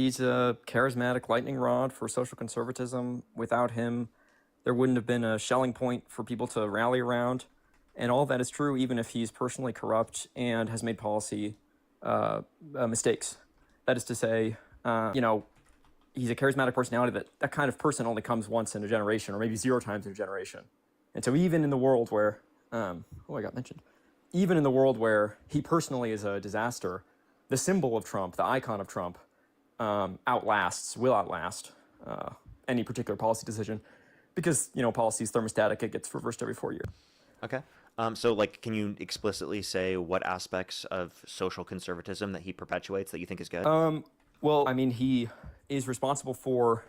he's a charismatic lightning rod for social conservatism. Without him, there wouldn't have been a Schelling point for people to rally around. And all that is true, even if he's personally corrupt and has made policy mistakes. That is to say, he's a charismatic personality. That kind of person only comes once in a generation, or maybe 0 times in a generation. And so even in the world where, even in the world where he personally is a disaster, the symbol of Trump, the icon of Trump, will outlast any particular policy decision, because policy is thermostatic. It gets reversed every 4 years. Okay. So, can you explicitly say what aspects of social conservatism that he perpetuates that you think is good? He is responsible for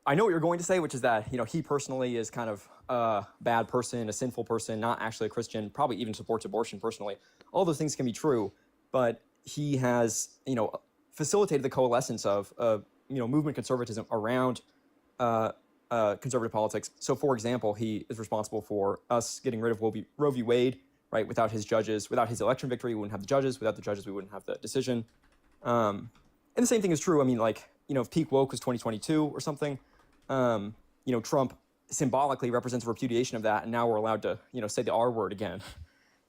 I know what you're going to say, which is that, he personally is kind of a bad person, a sinful person, not actually a Christian, probably even supports abortion personally. All those things can be true, but he has, facilitated the coalescence of, movement conservatism around conservative politics. So, for example, he is responsible for us getting rid of Roe v. Wade, right? Without his judges, without his election victory, we wouldn't have the judges. Without the judges, we wouldn't have the decision. And the same thing is true. If peak woke was 2022 or something, Trump symbolically represents a repudiation of that, and now we're allowed to, say the R word again.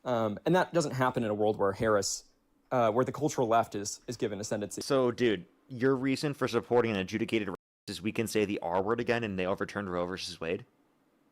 And that doesn't happen in a world where where the cultural left is given ascendancy. So, dude, your reason for supporting an adjudicated race is we can say the R word again and they overturned Roe versus Wade?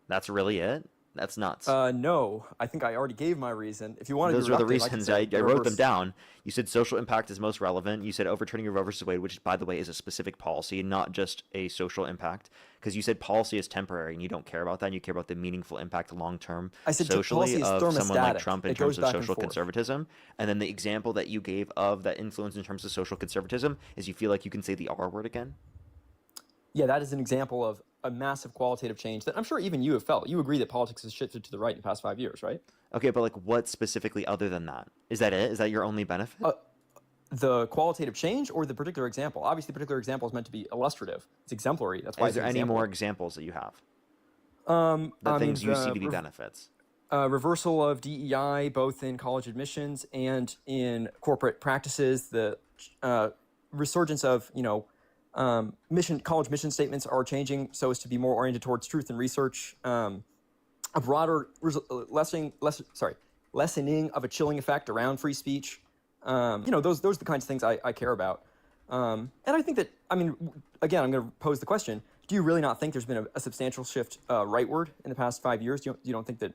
That's really it? That's nuts. No, I think I already gave my reason. If you want to, those are the reasons. I wrote them down. You said social impact is most relevant. You said overturning Roe versus Wade, which, by the way, is a specific policy, not just a social impact. Because you said policy is temporary, and you don't care about that. And you care about the meaningful impact long term socially of someone like Trump in terms of social conservatism. And then the example that you gave of that influence in terms of social conservatism is you feel like you can say the R word again. Yeah, that is an example of a massive qualitative change that I'm sure even you have felt. You agree that politics has shifted to the right in the past 5 years, right? Okay, but what specifically other than that? Is that it? Is that your only benefit? The qualitative change or the particular example? Obviously, the particular example is meant to be illustrative. It's exemplary. That's why. Is there any more examples that you have? Things you see to be benefits. Reversal of DEI, both in college admissions and in corporate practices. The resurgence of, college mission statements are changing so as to be more oriented towards truth and research. A broader lessening of a chilling effect around free speech. Those are the kinds of things I care about. And I think that, again, I'm going to pose the question: do you really not think there's been a substantial shift rightward in the past 5 years? You don't think that,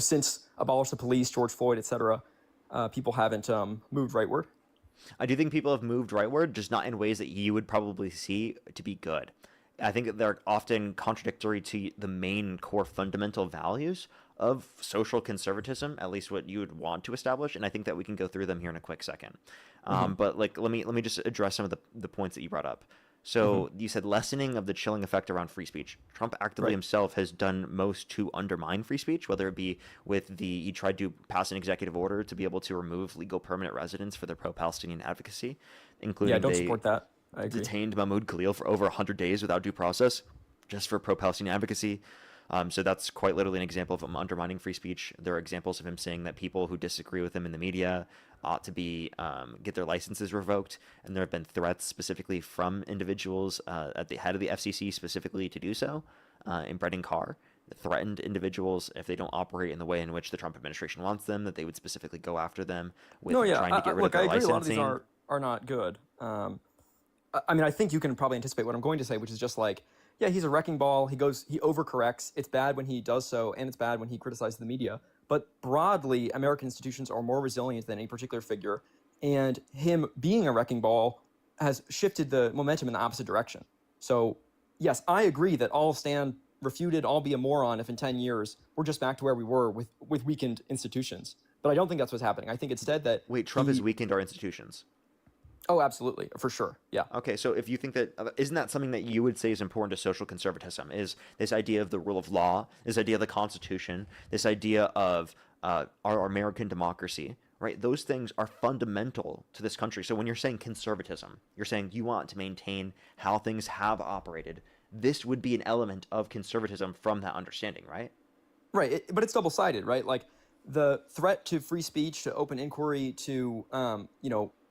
since abolish the police, George Floyd, et cetera, people haven't moved rightward? I do think people have moved rightward, just not in ways that you would probably see to be good. I think that they're often contradictory to the main core fundamental values of social conservatism, at least what you would want to establish. And I think that we can go through them here in a quick second. But let me just address some of the points that you brought up. So you said lessening of the chilling effect around free speech. Trump actively himself has done most to undermine free speech, whether it be he tried to pass an executive order to be able to remove legal permanent residence for their pro-Palestinian advocacy, including I don't support that. I agree. Detained Mahmoud Khalil for over 100 days without due process, just for pro-Palestinian advocacy. So that's quite literally an example of him undermining free speech. There are examples of him saying that people who disagree with him in the media ought to be get their licenses revoked, and there have been threats specifically from individuals at the head of the FCC specifically to do so. In Brendan Carr, threatened individuals if they don't operate in the way in which the Trump administration wants them, that they would specifically go after them with trying to get rid of their licensing. A lot of these are not good. I think you can probably anticipate what I'm going to say, which is just he's a wrecking ball. He overcorrects. It's bad when he does so, and it's bad when he criticizes the media. But broadly, American institutions are more resilient than any particular figure, and him being a wrecking ball has shifted the momentum in the opposite direction. So, yes, I agree that I'll stand refuted, I'll be a moron if in 10 years we're just back to where we were with weakened institutions. But I don't think that's what's happening. I think instead that... Wait, Trump has weakened our institutions? Oh, absolutely. For sure. Yeah. Okay. So if you think that, isn't that something that you would say is important to social conservatism, is this idea of the rule of law, this idea of the Constitution, this idea of our American democracy, right? Those things are fundamental to this country. So when you're saying conservatism, you're saying you want to maintain how things have operated. This would be an element of conservatism from that understanding, right? Right. But it's double-sided, right? the threat to free speech, to open inquiry, to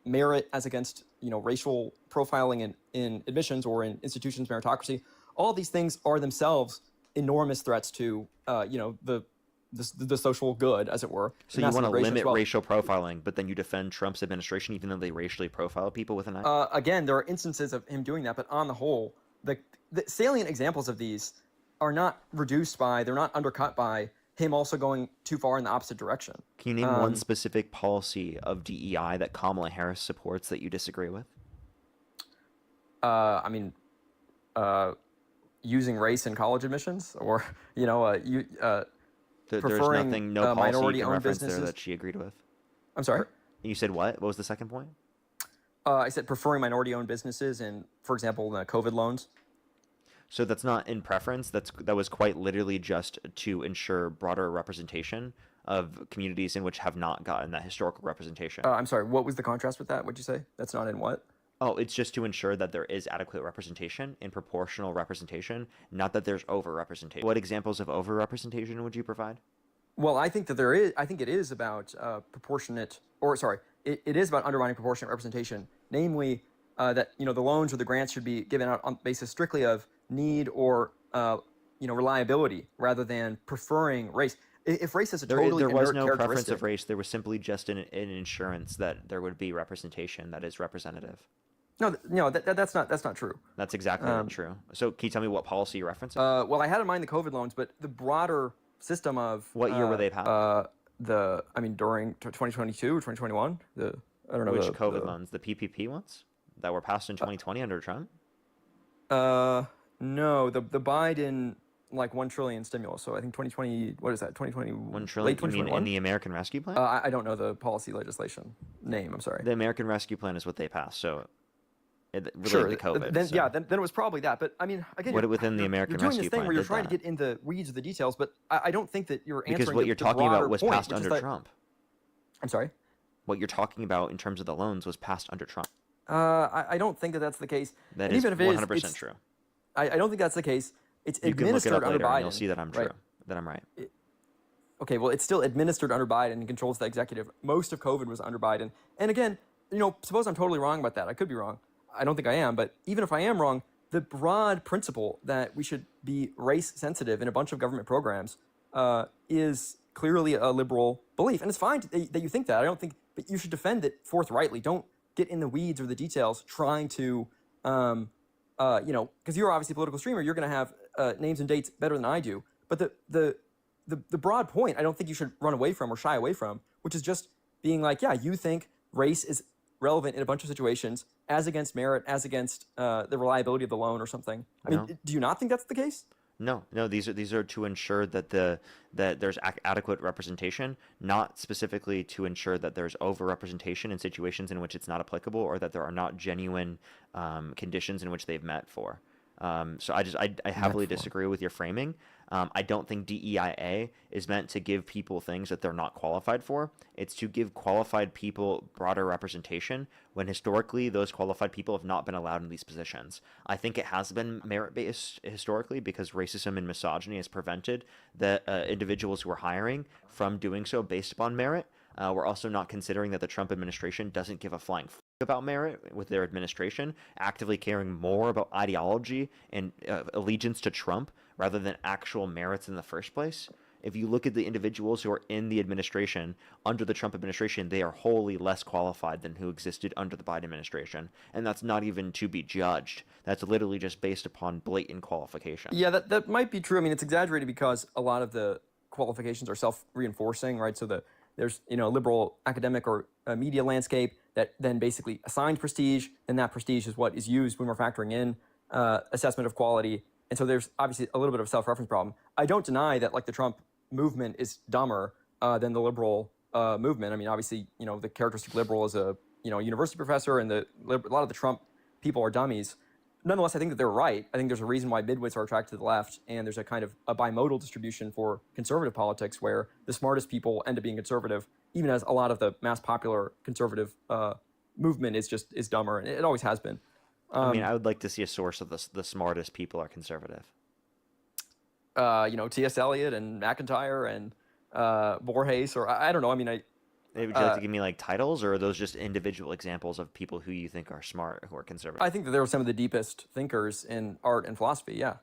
merit as against racial profiling in admissions or in institutions, meritocracy, all these things are themselves enormous threats to the social good, as it were. So you want to limit racial profiling, but then you defend Trump's administration even though they racially profile people with an act? Again, there are instances of him doing that, but on the whole, the salient examples of these are not reduced by, they're not undercut by him also going too far in the opposite direction. Can you name one specific policy of DEI that Kamala Harris supports that you disagree with? Using race in college admissions, or There's preferring nothing, no policy you can minority-owned reference businesses there that she agreed with. I'm sorry. You said what? What was the second point? I said preferring minority-owned businesses, and for example, the COVID loans. So that's not in preference. That was quite literally just to ensure broader representation of communities in which have not gotten that historical representation. I'm sorry. What was the contrast with that? What'd you say? That's not in what? Oh, it's just to ensure that there is adequate representation and proportional representation, not that there's over-representation. What examples of over-representation would you provide? Well, I think that there is. I think it is about it is about undermining proportionate representation. Namely, that the loans or the grants should be given out on the basis strictly of need or reliability rather than preferring race. If race is a totally there was no inherent preference characteristic- of race. There was simply just an insurance that there would be representation that is representative. No, that's not true. That's exactly true. So can you tell me what policy you're referencing? Well, I had in mind the COVID loans, but the broader system of What year were they passed? During 2022 or 2021. I don't know which COVID loans, the PPP ones that were passed in 2020 under Trump. No, the Biden like 1 trillion stimulus. So I think 2020. What is that? 2020. 1 trillion. Late You mean in the American Rescue Plan? I don't know the policy legislation name. I'm sorry. The American Rescue Plan is what they passed. So sure, related to COVID. Then, so. Yeah, then it was probably that. But I mean, again, within the American you're doing Rescue this thing Plan where you're did trying that. to get in the weeds of the details, but I don't think that you're answering because what you're the talking about broader was point, passed which is under that- Trump. I'm sorry. What you're talking about in terms of the loans was passed under Trump. I don't think that that's the case. That and is even if it 100% is, true. I don't think that's the case. It's You can look it administered up under later Biden. and you'll see that I'm true. Right? That I'm right. Okay, well, it's still administered under Biden and controls the executive. Most of COVID was under Biden. And again, suppose I'm totally wrong about that. I could be wrong. I don't think I am. But even if I am wrong, the broad principle that we should be race sensitive in a bunch of government programs is clearly a liberal belief. And it's fine that you think that. I don't think, but you should defend it forthrightly. Don't get in the weeds or the details trying to, because you're obviously a political streamer. You're going to have names and dates better than I do. But the broad point, I don't think you should run away from or shy away from, which is just being like, yeah, you think race is relevant in a bunch of situations as against merit, as against the reliability of the loan or something. I mean, do you not think that's the case? No. These are to ensure that there's adequate representation, not specifically to ensure that there's over-representation in situations in which it's not applicable or that there are not genuine conditions in which they've met for. So I heavily disagree with your framing. I don't think DEIA is meant to give people things that they're not qualified for. It's to give qualified people broader representation when historically those qualified people have not been allowed in these positions. I think it has been merit-based historically because racism and misogyny has prevented the individuals who are hiring from doing so based upon merit. We're also not considering that the Trump administration doesn't give a flying about merit with their administration, actively caring more about ideology and allegiance to Trump rather than actual merits in the first place. If you look at the individuals who are in the administration under the Trump administration, they are wholly less qualified than who existed under the Biden administration. And that's not even to be judged. That's literally just based upon blatant qualification. Yeah, that might be true. I mean, it's exaggerated because a lot of the qualifications are self-reinforcing, right? So there's a liberal academic or media landscape that then basically assigns prestige, and that prestige is what is used when we're factoring in assessment of quality. And so there's obviously a little bit of a self-reference problem. I don't deny that like the Trump movement is dumber than the liberal movement. I mean, obviously, the characteristic liberal is a university professor, and a lot of the Trump people are dummies. Nonetheless, I think that they're right. I think there's a reason why midwits are attracted to the left, and there's a kind of a bimodal distribution for conservative politics where the smartest people end up being conservative, even as a lot of the mass popular conservative movement is dumber, and it always has been. I mean, I would like to see a source of the smartest people are conservative. T.S. Eliot and McIntyre and Borges, or I don't know. I mean, Would you like to give me like titles, or are those just individual examples of people who you think are smart, who are conservative? I think that there were some of the deepest thinkers in art and philosophy. Yeah.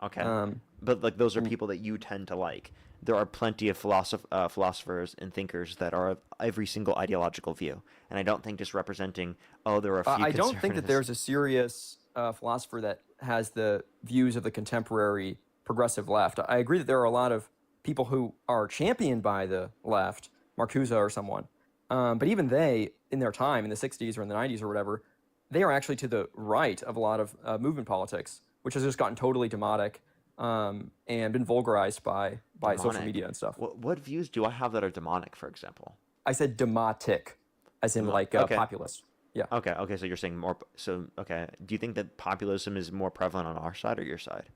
Okay, Um, but like those are people that you tend to like. There are plenty of philosophers and thinkers that are of every single ideological view, and I don't think just representing, oh, there are a few I don't think that conservatives. there's a serious philosopher that has the views of the contemporary progressive left. I agree that there are a lot of people who are championed by the left, Marcuse or someone, but even they, in their time, in the 60s or in the 90s or whatever, they are actually to the right of a lot of movement politics, which has just gotten totally demotic and been vulgarized by social Demonic. media and stuff. What views do I have that are demonic, for example? I said demotic, as in like Okay. populist. Yeah. Okay, so you're saying more. So, okay. Do you think that populism is more prevalent on our side or your side?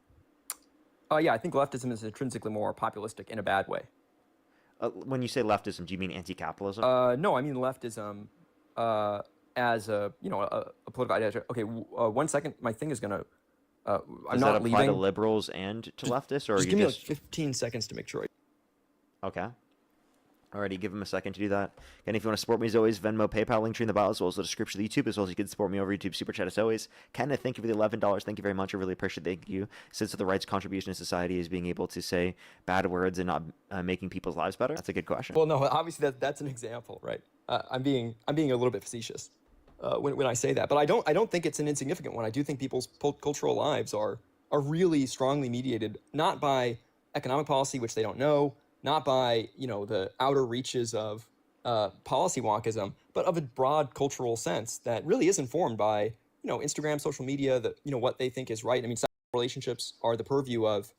Yeah, I think leftism is intrinsically more populistic in a bad way. When you say leftism, do you mean anti-capitalism? No, I mean leftism as a a political ideology. Okay, 1 second. My thing is gonna. I'm Does not that apply leaving. to liberals and to leftists, or are Just you give me just like 15 seconds to make sure. okay? Alrighty, give him a second to do that. And if you want to support me as always, Venmo, PayPal, link tree in the bio, as well as the description of the YouTube, as well as you can support me over YouTube Super Chat as always. Kenneth, thank you for the $11. Thank you very much. I really appreciate it. Thank you. Since the right's contribution to society is being able to say bad words and not making people's lives better. That's a good question. Well, no, obviously that's an example, right? I'm being a little bit facetious when I say that, but I don't think it's an insignificant one. I do think people's cultural lives are really strongly mediated not by economic policy, which they don't know, not by the outer reaches of policy wonkism, but of a broad cultural sense that really is informed by Instagram, social media, that what they think is right. I mean, sexual relationships are the purview of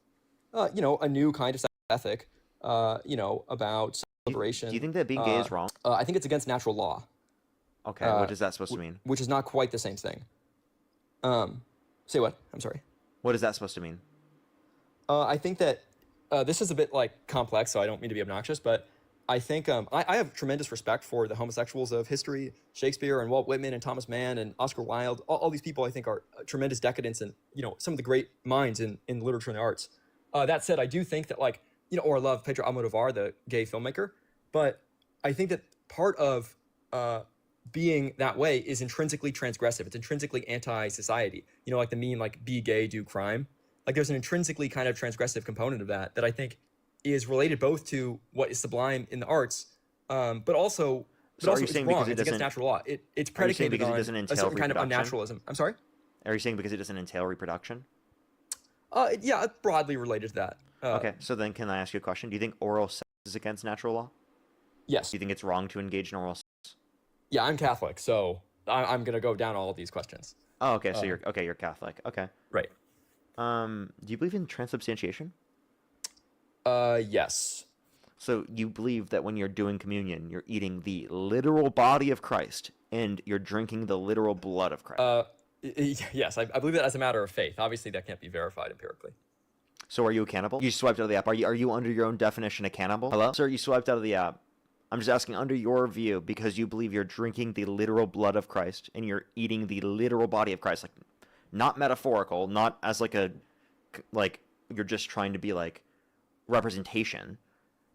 a new kind of sexual ethic, about liberation. Do you think that being gay is wrong? I think it's against natural law. Okay, what is that supposed to mean? Which is not quite the same thing. Say what? I'm sorry. What is that supposed to mean? I think that this is a bit like complex, so I don't mean to be obnoxious, but I think I have tremendous respect for the homosexuals of history, Shakespeare and Walt Whitman and Thomas Mann and Oscar Wilde. All these people I think are tremendous decadents and some of the great minds in literature and the arts. That said, I do think that or I love Pedro Almodovar, the gay filmmaker, but I think that part of being that way is intrinsically transgressive. It's intrinsically anti-society. Like the meme, like be gay, do crime. Like there's an intrinsically kind of transgressive component of that I think is related both to what is sublime in the arts, but also it's wrong. It's against natural law. It's predicated on a certain kind of unnaturalism. I'm sorry? Are you saying because it doesn't entail reproduction? Yeah, it's broadly related to that. Okay, so then can I ask you a question? Do you think oral sex is against natural law? Yes. Do you think it's wrong to engage in oral sex? Yeah, I'm Catholic, so I'm going to go down all of these questions. Oh, okay, so you're Catholic. Okay. Right. Do you believe in transubstantiation? Yes. So you believe that when you're doing communion, you're eating the literal body of Christ and you're drinking the literal blood of Christ? Yes, I believe that as a matter of faith. Obviously, that can't be verified empirically. So are you a cannibal? You swiped out of the app. Are you under your own definition a cannibal? Hello? Sir, you swiped out of the app. I'm just asking under your view because you believe you're drinking the literal blood of Christ and you're eating the literal body of Christ. Like, not metaphorical, not as like you're just trying to be like representation,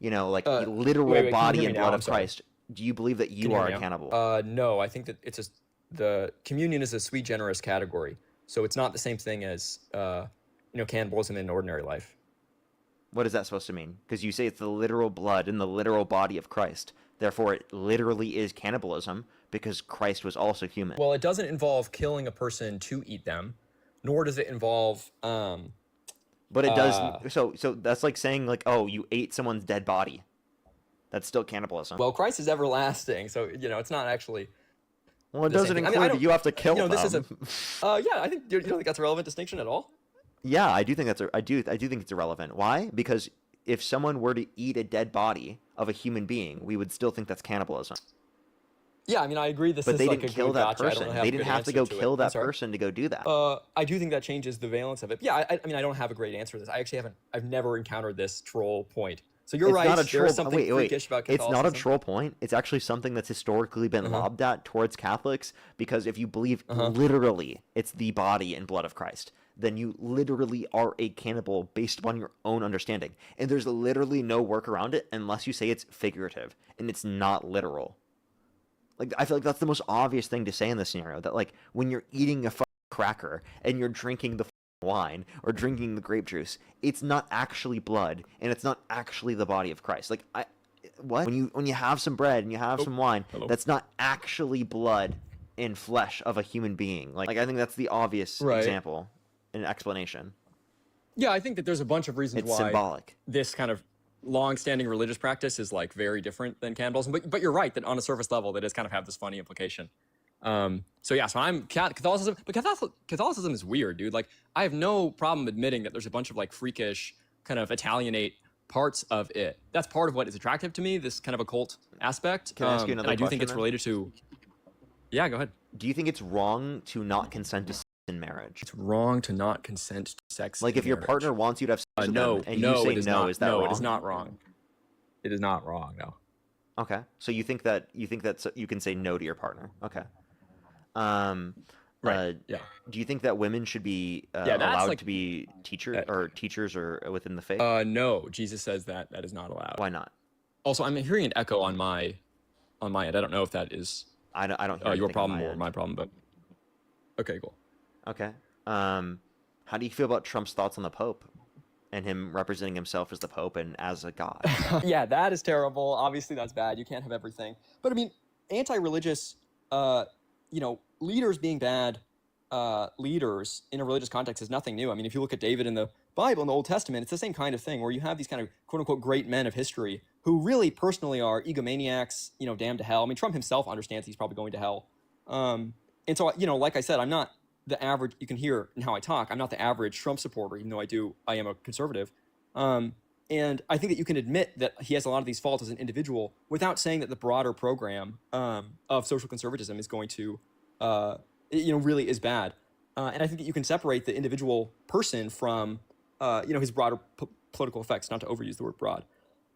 literal body and blood of Christ. Do you believe that you are a cannibal? No, I think that it's the communion is a sui generis category, so it's not the same thing as cannibalism in ordinary life. What is that supposed to mean? Because you say it's the literal blood and the literal body of Christ. Therefore, it literally is cannibalism because Christ was also human. Well, it doesn't involve killing a person to eat them, nor does it involve. But it does. So that's like saying oh, you ate someone's dead body. That's still cannibalism. Well, Christ is everlasting, so it's not actually. Well, it doesn't include that you have to kill them. This is yeah, I think you don't think that's a relevant distinction at all. Yeah, I do think I do think it's irrelevant. Why? Because if someone were to eat a dead body of a human being, we would still think that's cannibalism. Yeah, I mean, I agree. But they didn't kill that person. They didn't have to go kill that person to go do that. I do think that changes the valence of it. Yeah, I mean, I don't have a great answer to this. I actually I've never encountered this troll point. So you're right. There's something freakish about Catholicism. It's not a troll point. It's actually something that's historically been lobbed at towards Catholics because if you believe literally it's the body and blood of Christ, then you literally are a cannibal based upon your own understanding. And there's literally no work around it unless you say it's figurative and it's not literal. Like, I feel like that's the most obvious thing to say in this scenario, that like when you're eating a cracker and you're drinking the wine or drinking the grape juice, it's not actually blood and it's not actually the body of Christ. Like, what? When you have some bread and you have some wine, that's not actually blood and flesh of a human being. Like I think that's the obvious example and explanation. Yeah, I think that there's a bunch of reasons It's why symbolic. This kind of long-standing religious practice is like very different than cannibalism. But you're right that on a surface level, that does kind of have this funny implication. So yeah, so I'm Catholicism, but Catholicism is weird, dude. Like, I have no problem admitting that there's a bunch of like freakish kind of Italianate parts of it. That's part of what is attractive to me, this kind of occult aspect. Can I ask you another and I do question, think it's then? related to. Yeah, go ahead. Do you think it's wrong to not consent to sex in marriage? It's wrong to not consent to sex. Like, in if your marriage. partner wants you to have sex with No, them and no, you say it is no, not. is that no, wrong? it is not wrong. It is not wrong. No. Okay, so you think that you can say no to your partner? Okay. Right. Yeah. Do you think that women should be that's allowed like- to be teachers or within the faith? No, Jesus says that is not allowed. Why not? Also, I'm hearing an echo on my end. I don't know if that is I don't hear your anything on problem my or end. my problem, but okay, cool. Okay. How do you feel about Trump's thoughts on the Pope and him representing himself as the Pope and as a god? Yeah, that is terrible. Obviously, that's bad. You can't have everything. But I mean, anti-religious, leaders being bad leaders in a religious context is nothing new. I mean, if you look at David in the Bible, in the Old Testament, it's the same kind of thing where you have these kind of quote-unquote great men of history who really personally are egomaniacs, damned to hell. I mean, Trump himself understands he's probably going to hell. And so, like I said, I'm not the average, you can hear in how I talk, I'm not the average Trump supporter, even though I am a conservative. And I think that you can admit that he has a lot of these faults as an individual without saying that the broader program of social conservatism is going to, really is bad. And I think that you can separate the individual person from, his broader political effects, not to overuse the word broad.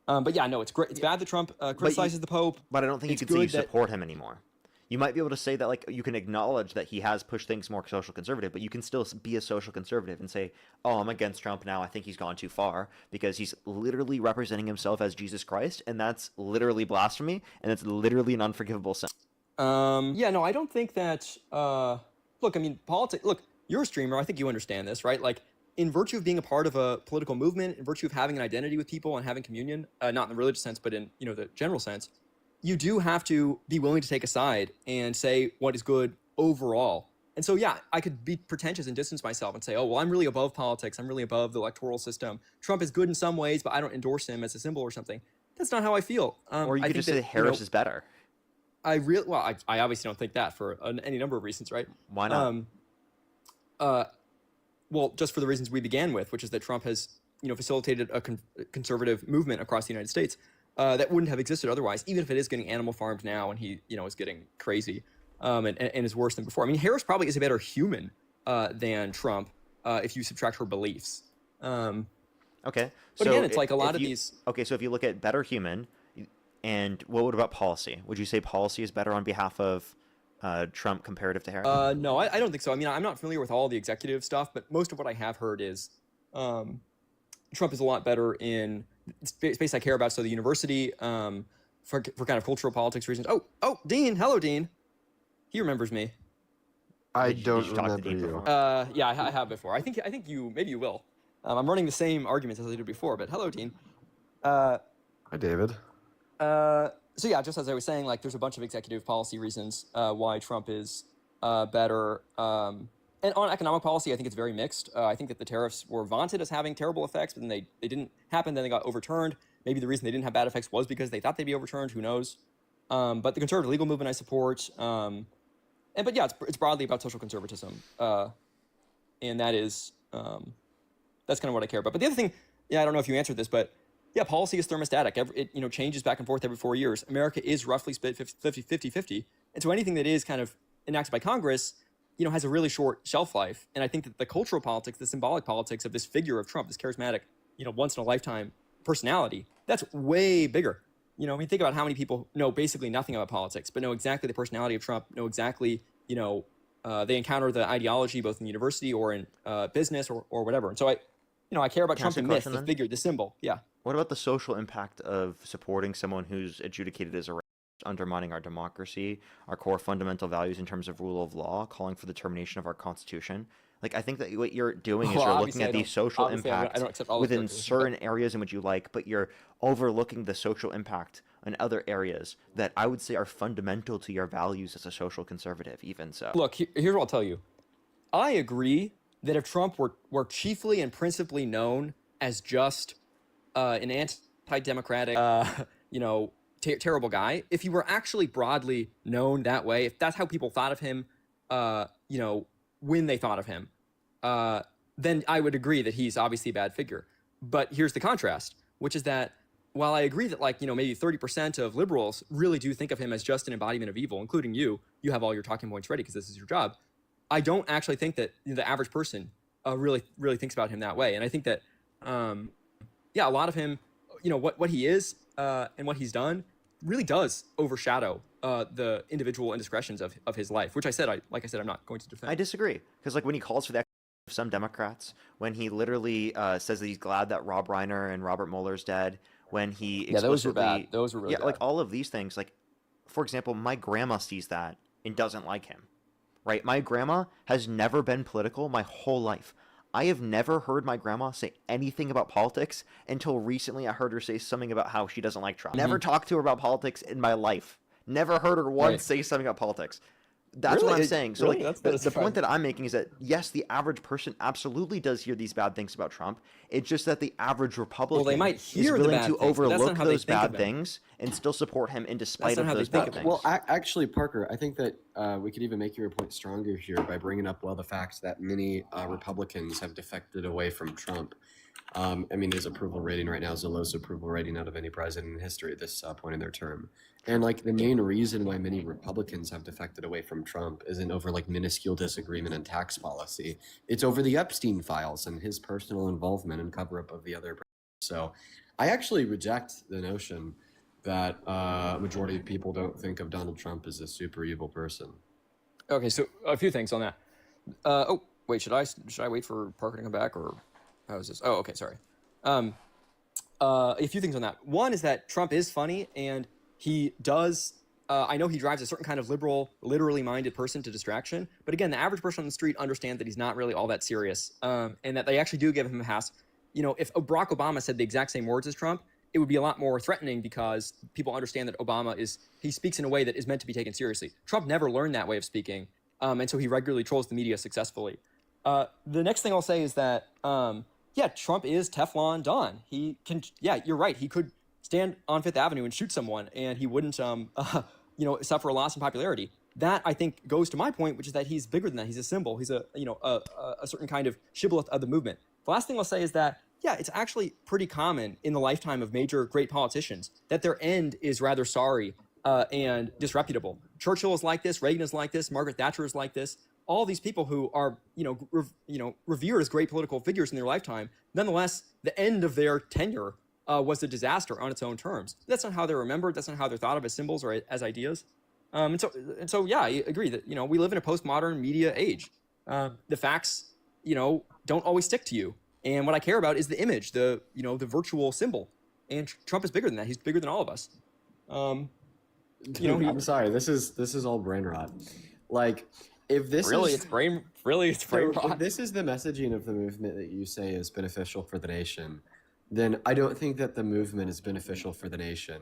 But yeah, no, it's great. It's bad that Trump criticizes the Pope. But I don't think you It's can say you good that- support him anymore. You might be able to say that, like, you can acknowledge that he has pushed things more social conservative, but you can still be a social conservative and say, oh, I'm against Trump now. I think he's gone too far because he's literally representing himself as Jesus Christ, and that's literally blasphemy, and it's literally an unforgivable sin. Yeah, no, I don't think that. Look, I mean, politics. Look, you're a streamer. I think you understand this, right? Like, in virtue of being a part of a political movement, in virtue of having an identity with people and having communion, not in the religious sense, but in the general sense, you do have to be willing to take a side and say what is good overall. And so, yeah, I could be pretentious and distance myself and say, oh, well, I'm really above politics. I'm really above the electoral system. Trump is good in some ways, but I don't endorse him as a symbol or something. That's not how I feel. Or you I could think just say that, Harris is better. I obviously don't think that for any number of reasons, right? Why not? Well, just for the reasons we began with, which is that Trump has, facilitated a conservative movement across the United States that wouldn't have existed otherwise, even if it is getting animal farmed now and he, is getting crazy and is worse than before. I mean, Harris probably is a better human than Trump if you subtract her beliefs. Okay. But So again, it's like a lot of you- these. Okay, so if you look at better human, and what about policy? Would you say policy is better on behalf of Trump comparative to Harris? No, I don't think so. I mean, I'm not familiar with all the executive stuff, but most of what I have heard is Trump is a lot better in space I care about, so the university, for kind of cultural politics reasons. Oh, Dean. Hello, Dean. He remembers me. I Did you don't talk to remember Dean you. before? Yeah, I have before. I think maybe you will. I'm running the same arguments as I did before, but hello, Dean. Hi, David. So yeah, just as I was saying, like there's a bunch of executive policy reasons why Trump is better. And on economic policy, I think it's very mixed. I think that the tariffs were vaunted as having terrible effects, but then they didn't happen. Then they got overturned. Maybe the reason they didn't have bad effects was because they thought they'd be overturned. Who knows? But the conservative legal movement I support. But yeah, it's broadly about social conservatism, and that is that's kind of what I care about. But the other thing, I don't know if you answered this, but yeah, policy is thermostatic. It changes back and forth every 4 years. America is roughly split 50-50, and so anything that is kind of enacted by Congress, has a really short shelf life. And I think that the cultural politics, the symbolic politics of this figure of Trump, this charismatic, once in a lifetime personality, that's way bigger. I mean, think about how many people know basically nothing about politics, but know exactly the personality of Trump, know exactly, they encounter the ideology both in university or in business or whatever. And so I care about Can I Trump, ask a the myth, question the then? figure, the symbol. Yeah. What about the social impact of supporting someone who's adjudicated as a racist, undermining our democracy, our core fundamental values in terms of rule of law, calling for the termination of our constitution? Like, I think that what you're doing is Well, you're looking obviously, at the social I impact don't accept all the within characterisms, but certain areas in which you like, but you're overlooking the social impact in other areas that I would say are fundamental to your values as a social conservative, even so. look, here's what I'll tell you. I agree that if Trump were chiefly and principally known as just an anti-democratic, terrible guy, if he were actually broadly known that way, if that's how people thought of him, when they thought of him, then I would agree that he's obviously a bad figure. But here's the contrast, which is that while I agree that maybe 30% of liberals really do think of him as just an embodiment of evil, including you have all your talking points ready because this is your job. I don't actually think that the average person really thinks about him that way. And I think that, a lot of him, what he is and what he's done really does overshadow the individual indiscretions of his life, which like I said, I'm not going to defend. I disagree, because like when he calls for the of some Democrats, when he literally says that he's glad that Rob Reiner and Robert Mueller's dead, when he explicitly, those were bad. Those were really bad. Like all of these things. Like, for example, my grandma sees that and doesn't like him. Right? My grandma has never been political my whole life. I have never heard my grandma say anything about politics until recently. I heard her say something about how she doesn't like Trump. Never talked to her about politics in my life. Never heard her once say something about politics. That's what I'm saying. So really? like, the point that I'm making is that, yes, the average person absolutely does hear these bad things about Trump. It's just that the average Republican they might hear is the willing bad to things, but that's not overlook how they those think bad of them. things and still support him in despite That's of not how those they think bad of things. them. Well, actually, Parker, I think that we could even make your point stronger here by bringing up, the fact that many Republicans have defected away from Trump. His approval rating right now is the lowest approval rating out of any president in history at this point in their term. And the main reason why many Republicans have defected away from Trump isn't over minuscule disagreement on tax policy. It's over the Epstein files and his personal involvement and cover up of the other presidents. So I actually reject the notion that a majority of people don't think of Donald Trump as a super evil person. Okay, so a few things on that. Wait, should I wait for Parker to come back, or how is this? Oh, okay, sorry. A few things on that. One is that Trump is funny, and he does. I know he drives a certain kind of liberal, literally minded person to distraction. But again, the average person on the street understands that he's not really all that serious, and that they actually do give him a pass. If Barack Obama said the exact same words as Trump, it would be a lot more threatening because people understand that he speaks in a way that is meant to be taken seriously. Trump never learned that way of speaking, and so he regularly trolls the media successfully. The next thing I'll say is that, Trump is Teflon Don. He can, you're right. He could stand on Fifth Avenue and shoot someone, and he wouldn't, suffer a loss in popularity. That, I think, goes to my point, which is that he's bigger than that. He's a symbol. He's a certain kind of shibboleth of the movement. The last thing I'll say is that, it's actually pretty common in the lifetime of major great politicians that their end is rather sorry and disreputable. Churchill is like this. Reagan is like this. Margaret Thatcher is like this. All these people who are, revered as great political figures in their lifetime, nonetheless, the end of their tenure was a disaster on its own terms. That's not how they're remembered. That's not how they're thought of as symbols or as ideas. And so, I agree that, we live in a postmodern media age. The facts, don't always stick to you. And what I care about is the image, the virtual symbol. And Trump is bigger than that. He's bigger than all of us. I'm sorry. This is all brain rot. If this it's brain rot. If this is the messaging of the movement that you say is beneficial for the nation, then I don't think that the movement is beneficial for the nation.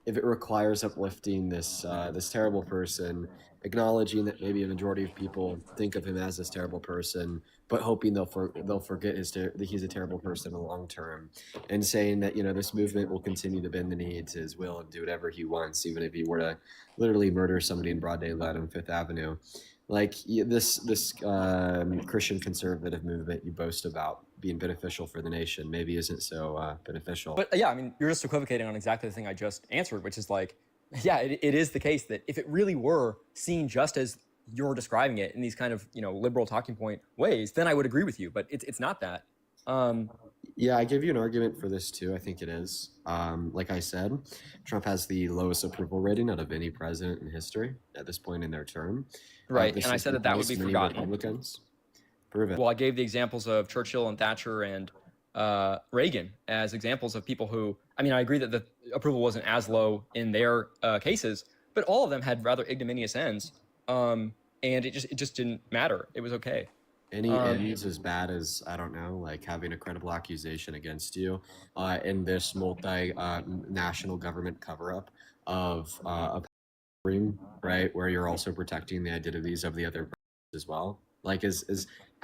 If it requires uplifting this terrible person, acknowledging that maybe a majority of people think of him as this terrible person, but hoping they'll forget that he's a terrible person in the long term, and saying that this movement will continue to bend the knee to his will and do whatever he wants, even if he were to literally murder somebody in broad daylight on Fifth Avenue. This Christian conservative movement you boast about being beneficial for the nation maybe isn't so beneficial. But you're just equivocating on exactly the thing I just answered, which is it is the case that if it really were seen just as you're describing it in these kind of liberal talking point ways, then I would agree with you. But it's not that. Yeah, I give you an argument for this too. I think it is. Like I said, Trump has the lowest approval rating out of any president in history at this point in their term. Right. This And I is said that that would because be many forgotten. Republicans prove it. Well, I gave the examples of Churchill and Thatcher and Reagan as examples of people who, I mean, I agree that the approval wasn't as low in their cases, but all of them had rather ignominious ends. And it just didn't matter. It was okay. Any ends as bad as, I don't know, like having a credible accusation against you in this national government cover-up of a room, right, where you're also protecting the identities of the other as well. Like,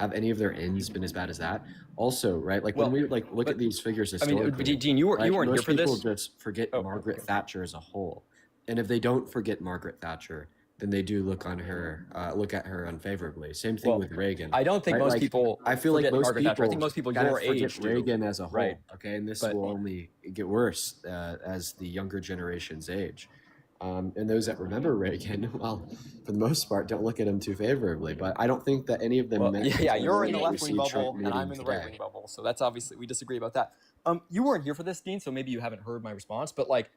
have any of their ends been as bad as that? Also, right, like Well, when we like look at these figures historically, Dean, you weren't here most for people this. just forget Margaret Thatcher as a whole, and if they don't forget Margaret Thatcher, then they do look at her unfavorably. Same thing with Reagan. I don't think right? most Like, people. I feel like most Margaret Thatcher. people. I think most people kinda your forget age do. Reagan as a whole. Right. Okay, and this But- will only get worse as the younger generations age. And those that remember Reagan, well, for the most part, don't look at him too favorably. But I don't think that any of them. Yeah, you're in the we left wing see bubble, Trump and I'm in meeting the right today. wing bubble. So that's obviously we disagree about that. You weren't here for this, Dean, so maybe you haven't heard my response. But like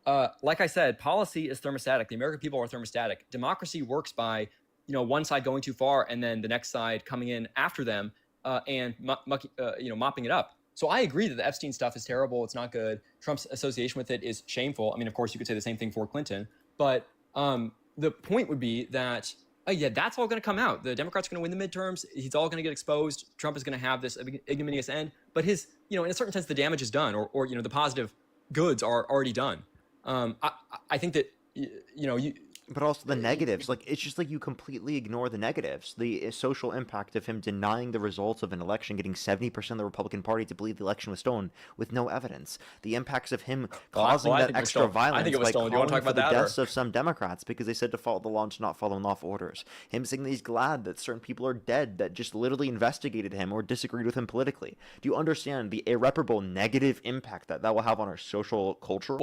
I said, policy is thermostatic. The American people are thermostatic. Democracy works by one side going too far and then the next side coming in after them and mopping it up. So I agree that the Epstein stuff is terrible. It's not good. Trump's association with it is shameful. I mean, of course, you could say the same thing for Clinton. But the point would be that, yeah, that's all going to come out. The Democrats are going to win the midterms. He's all going to get exposed. Trump is going to have this ignominious end. But his, in a certain sense, the damage is done, or the positive goods are already done. I think that, But also the negatives, like it's just like you completely ignore the negatives. The social impact of him denying the results of an election, getting 70% of the Republican Party to believe the election was stolen with no evidence. The impacts of him causing that extra violence, I think it was like stolen. Do you want to talk calling for about the that? deaths of some Democrats because they said to follow the law and to not follow off orders. Him saying that he's glad that certain people are dead that just literally investigated him or disagreed with him politically. Do you understand the irreparable negative impact that will have on our social culture?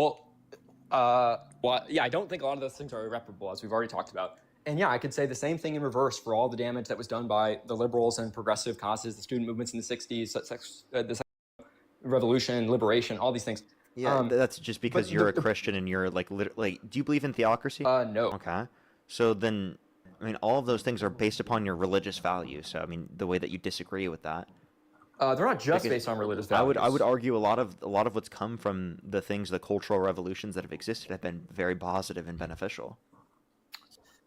Yeah, I don't think a lot of those things are irreparable, as we've already talked about. And yeah, I could say the same thing in reverse for all the damage that was done by the liberals and progressive causes, the student movements in the 60s, the revolution, liberation, all these things. Yeah, that's just because you're a Christian and you're like, do you believe in theocracy? No. Okay. So then, I mean, all of those things are based upon your religious values. So, I mean, the way that you disagree with that. They're not just based on religious values. I would argue a lot of what's come from the cultural revolutions that have existed have been very positive and beneficial.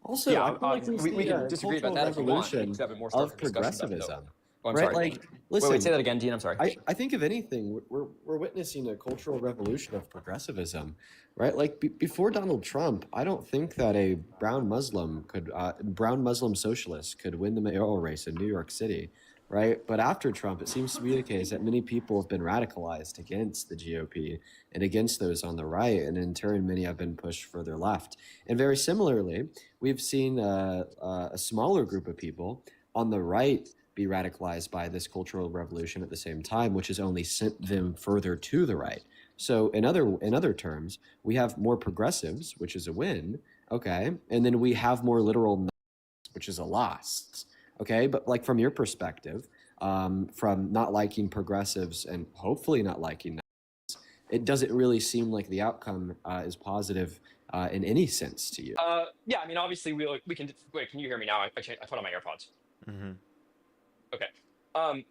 Also, yeah, I feel like we can disagree about that if you want. We can have a more of stark discussion about it, progressivism. I'm Right, sorry. like, listen, Wait, say that again, Dean. I'm sorry. I think if anything, we're witnessing a cultural revolution of progressivism, right? Like before Donald Trump, I don't think that a brown Muslim socialist could win the mayoral race in New York City, right? But after Trump, it seems to be the case that many people have been radicalized against the GOP and against those on the right, and in turn, many have been pushed further left. And very similarly, we've seen a smaller group of people on the right be radicalized by this cultural revolution at the same time, which has only sent them further to the right. So in other terms, we have more progressives, which is a win, okay, and then we have more literal, which is a loss, okay. But like from your perspective, from not liking progressives and hopefully not liking, it doesn't really seem like the outcome is positive in any sense to you. Yeah, I mean, obviously we can. Wait, can you hear me now? I put on my AirPods. Mm-hmm. Okay.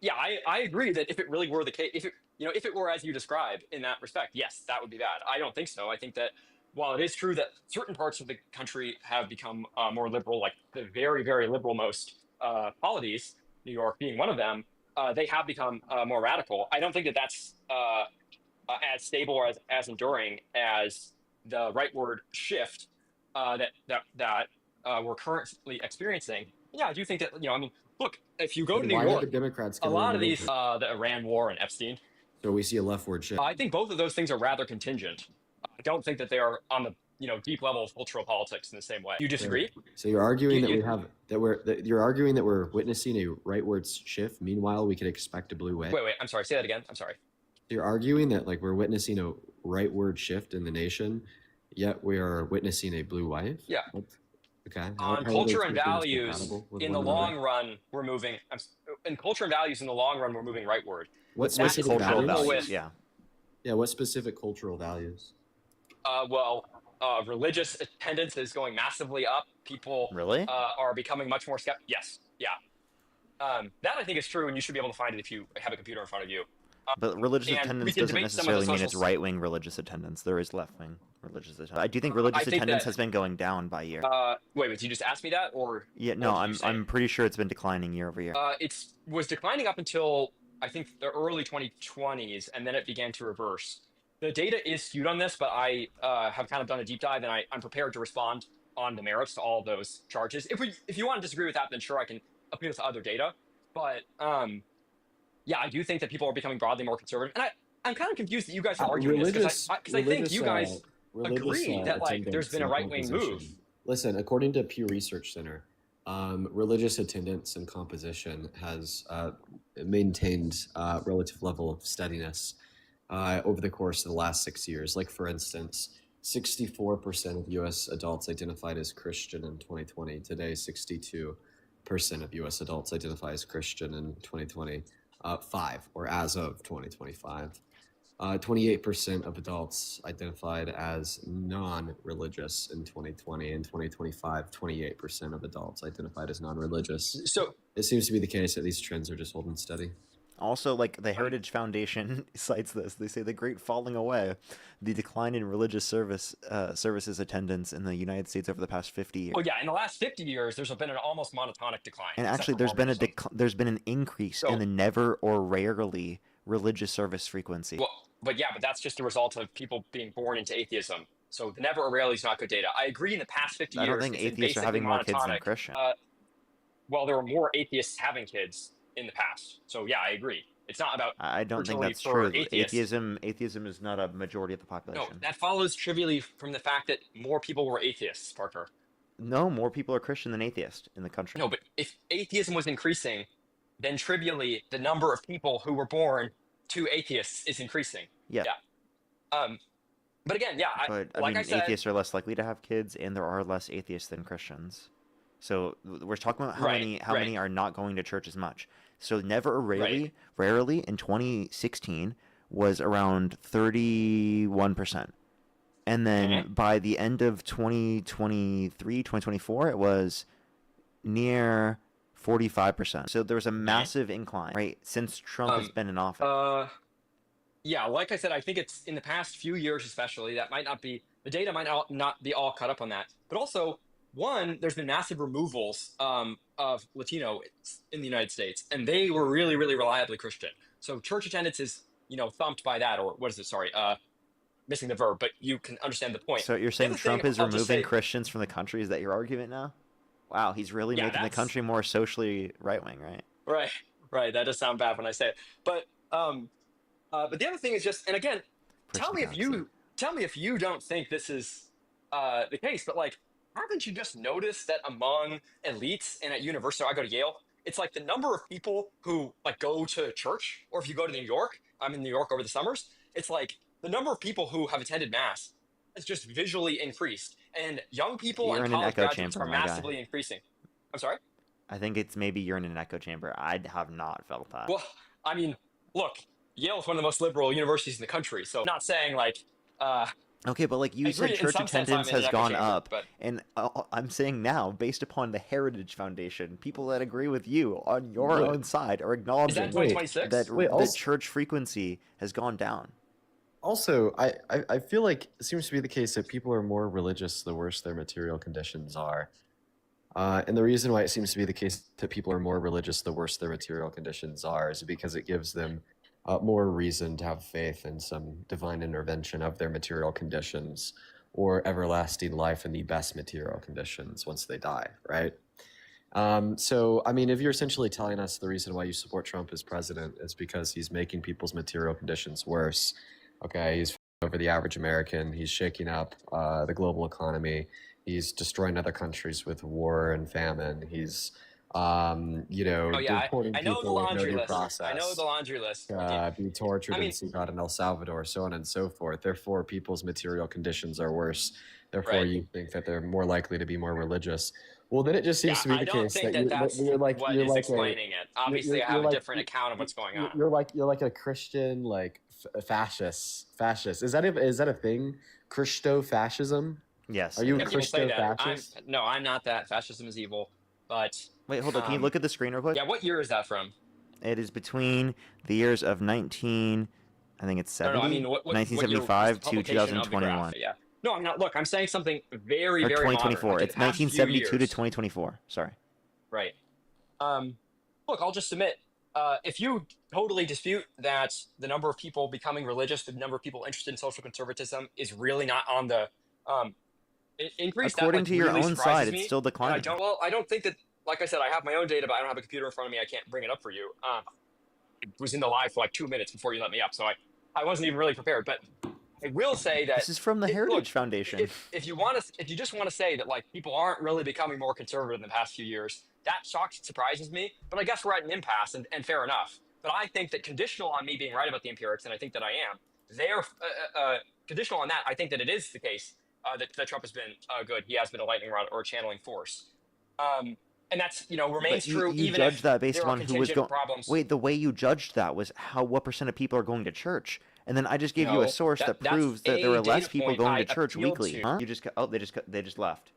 Yeah, I agree that if it really were the case, if it were as you describe in that respect, yes, that would be bad. I don't think so. I think that while it is true that certain parts of the country have become more liberal, like the very, very liberal most polities, New York being one of them, they have become more radical. I don't think that that's as stable or as enduring as the rightward shift that we're currently experiencing. Yeah, I do think that I mean. Look, if you go to New York, the Democrats a lot of these, the Iran war and Epstein. So we see a leftward shift. I think both of those things are rather contingent. I don't think that they are on the deep level of cultural politics in the same way. You disagree? So you're arguing you're arguing that we're witnessing a rightward shift. Meanwhile, we could expect a blue wave. Wait. I'm sorry. Say that again. I'm sorry. You're arguing that like we're witnessing a rightward shift in the nation, yet we are witnessing a blue wave. Yeah. Okay. On culture and values, in the long run, we're moving. In culture and values, in the long run, we're moving rightward. What That is specific cultural compatible values? with Yeah. Yeah, what specific cultural values? Religious attendance is going massively up. People Really? are becoming much more skeptical. Yes, yeah. That I think is true, and you should be able to find it if you have a computer in front of you. But religious And we attendance can doesn't debate some of the necessarily mean social. it's right-wing religious attendance. There is left-wing religious attendance. I do think religious think attendance that. has been going down by year. Wait, did you just ask me that, or Yeah, what no, did you say? I'm pretty sure it's been declining year over year. It was declining up until I think the early 2020s, and then it began to reverse. The data is skewed on this, but I have kind of done a deep dive, and I'm prepared to respond on the merits to all of those charges. If you want to disagree with that, then sure, I can appeal to other data. But yeah, I do think that people are becoming broadly more conservative, and I'm kind of confused that you guys are arguing this because I think you guys agree that like there's been a right-wing move. Listen, according to Pew Research Center, religious attendance and composition has maintained a relative level of steadiness over the course of the last 6 years. Like, for instance, 64% of U.S. adults identified as Christian in 2020. Today, 62% of U.S. adults identify as Christian in 2025, or as of 2025. 28% of adults identified as non-religious in 2020. In 2025, 28% of adults identified as non-religious. So it seems to be the case that these trends are just holding steady. Also, like the Heritage Foundation cites this. They say the great falling away, the decline in religious services attendance in the United States over the past 50 years. Oh yeah, in the last 50 years, there's been an almost monotonic decline. And actually, there's been an increase in the never or rarely religious service frequency. Well, but that's just a result of people being born into atheism. So the never or rarely is not good data. I agree. In the past 50 years, I don't think atheists are having more kids than Christians. Well, there were more atheists having kids in the past. So yeah, I agree. It's not about. I don't think that's true. Atheism is not a majority of the population. No, that follows trivially from the fact that more people were atheists, Parker. No, more people are Christian than atheist in the country. No, but if atheism was increasing, then trivially the number of people who were born to atheists is increasing. Yeah. But again, yeah. I said, atheists are less likely to have kids, and there are less atheists than Christians. So we're talking about how many are not going to church as much. So never or rarely in 2016 was around 31%. And then by the end of 2023, 2024, it was near 45%. So there was a massive incline, right, since Trump has been in office. Yeah, like I said, I think it's in the past few years especially, that might not be, the data might not be all caught up on that. But also, one, there's been massive removals of Latino in the United States, and they were really, really reliably Christian. So church attendance is, thumped by that, or what is it? Sorry, missing the verb, but you can understand the point. So you're saying Trump is removing Christians from the country? Is that your argument now? Wow, he's really making the country more socially right-wing, right? Right. That does sound bad when I say it. But the other thing is just, and again, tell me if you don't think this is the case, but like, haven't you just noticed that among elites and at university, I go to Yale, it's like the number of people who like go to church, or if you go to New York, I'm in New York over the summers, it's like the number of people who have attended mass has just visually increased, and young people and college graduates are massively increasing. I'm sorry? I think it's maybe you're in an echo chamber. I have not felt that. Well, I mean, look, Yale is one of the most liberal universities in the country, so I'm not saying like okay, but like you said, church attendance has gone up, and I'm saying now, based upon the Heritage Foundation, people that agree with you on your own side are acknowledging that church frequency has gone down. Also, I feel like it seems to be the case that people are more religious the worse their material conditions are. And the reason why it seems to be the case that people are more religious the worse their material conditions are is because it gives them more reason to have faith in some divine intervention of their material conditions or everlasting life in the best material conditions once they die, right? So, I mean, if you're essentially telling us the reason why you support Trump as president is because he's making people's material conditions worse, okay, he's over the average American, he's shaking up the global economy, he's destroying other countries with war and famine, he's deporting I know people the laundry with no due list. process. I know the laundry list. Be tortured and seek out in El Salvador, so on and so forth. Therefore, people's material conditions are worse. Therefore, you think that they're more likely to be more religious. Well, then it just seems Yeah, to be I the don't case think that that that's you're like what you're is like a explaining it. Obviously, I have a different account of what's going on. you're like a Christian like fascist. Is that a thing? Christo-fascism? Yes, Are it you a People is. say that. Christo-fascist? I'm not that. Fascism is evil. But Wait, hold on. Can you look at the screen real quick? yeah, what year is that from? It is between the years of I think it's No, 70, I mean, what year was the 1975 to publication of the graph? 2021. Yeah. No, I'm not. Look, I'm saying something very, Or very modern. 2024. Like in It's the past few 1972 to years. 2024. Sorry. Right. Look, I'll just submit. If you totally dispute that the number of people becoming religious, the number of people interested in social conservatism is really not on the increase, According that to your really own surprises side, me. it's still And declining. I don't think that. Like I said, I have my own data, but I don't have a computer in front of me. I can't bring it up for you. It was in the live for like 2 minutes before you let me up, so I wasn't even really prepared. But I will say that This is from the Heritage Foundation. if you just want to say that like people aren't really becoming more conservative in the past few years, that shocks and surprises me. But I guess we're at an impasse, and fair enough. But I think that conditional on me being right about the empirics, and I think that I am, they're conditional on that. I think that it is the case that Trump has been good. He has been a lightning rod or a channeling force. And that's remains But you, true you even judged if that based there are on who was contingent going. problems. Wait, the way you judged that was what percent of people are going to church, and then I just gave you a No, source that that's proves that there a are less data people point going I to church appealed weekly. to. Huh? They just left.